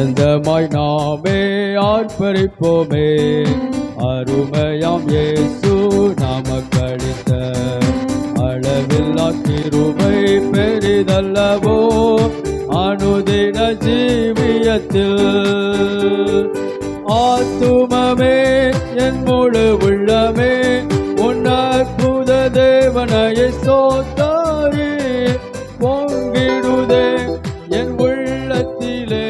ஆனந்தமாய் நாமே ஆர்ப்பரிப்போமே. அருமையாம் இயேசு நமக்களித்த அளவில்லா கிருபை பெரிதல்லவோ அனுதின ஜீவியத்தில். ஆத்துமமே என் முழு உள்ளமே உன் அற்புத தேவனையை ஸ்தோத்தரி. பொங்கிடுதே என் உள்ளத்திலே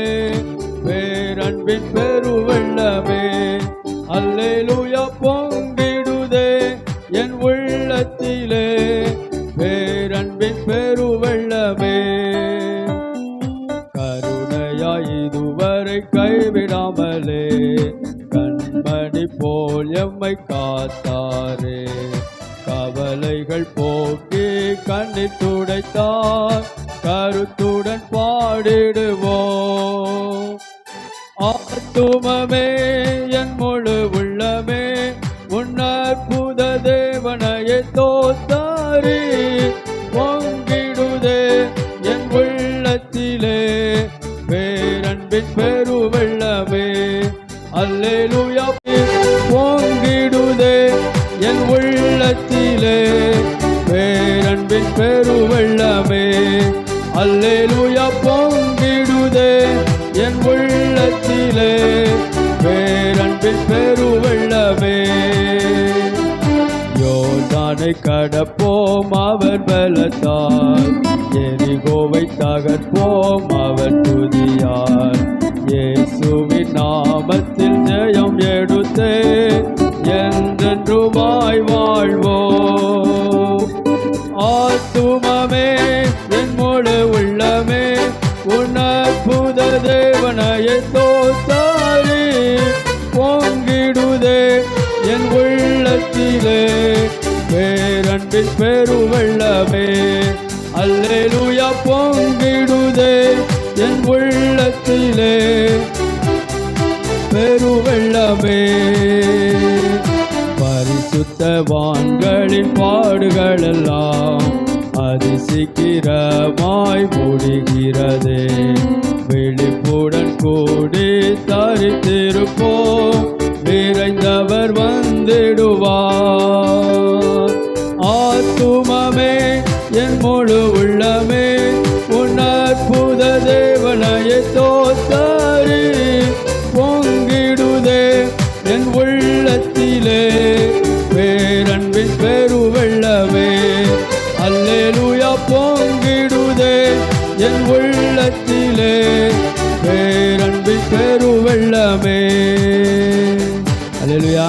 பேரன்பின் பெருவெள்ளமே. அல்லேலூயா. பொங்கிடுதே என் உள்ளத்திலே பேரன்பின் பெருவெள்ளமே. கருணையாய் இதுவரை கைவிடாமலே கண்மணி போல் எம்மை காத்தாரே. கவலைகள் போக்கி கண்ணீர் துடைத்தார் கருத்துடன் பாடிடுவோம். ஆத்துமமே என் முழு உள்ளமே உன் அற்புத தேவனையை ஸ்தோத்தரி. பொங்கிடுதே என் உள்ளத்திலே பேரன்பின் பெருவெள்ளமே. அல்லேலூயா. பொங்கிடுதே என் உள்ளத்திலே பேரன்பின் பெருவெள்ளமே. அல்லேலூயா. பொங்கிடுதே என் உள்ளத்திலே பேரன்பின் பெருவெள்ளமே. யோர்தானை கடப்போம் அவர் பலத்தால், எரிகோவை தகர்ப்போம் அவர் துதியால். இயேசுவின் நாமத்தில் ஜெயம் எடுத்தே என்றென்றுமாய் வாழ்வோம். ஆத்துமமே என் முழு உள்ளமே உன் அற்புத தேவனையை ஸ்தோத்தரி. பொங்கிடுதே என் உள்ளத்திலே பேரன்பின் பெருவெள்ளமே. அல்லேலூயா. பொங்கிடுதே என் உள்ளத்திலே பெருவெள்ளமே. பரிசுத்தவான்களின் பாடுகளெல்லாம் அதிசீக்கிரமாய் முடிகிறதே. விழிப்புடன் கூடி தரித்திருப்போம், விரைந்தவர் வந்திடுவார். ஆத்துமமே என் முழு உள்ளமே உன் அற்புத தேவனையை ஸ்தோத்தரி. பொங்கிடுதே என் உள்ளத்திலே பேரன்பின் பெருவெள்ளமே. அல்லேலூயா. பொங்கிடுதே என் உள்ளத்திலே பேரன்பின் பெருவெள்ளமே. அல்லேலூயா.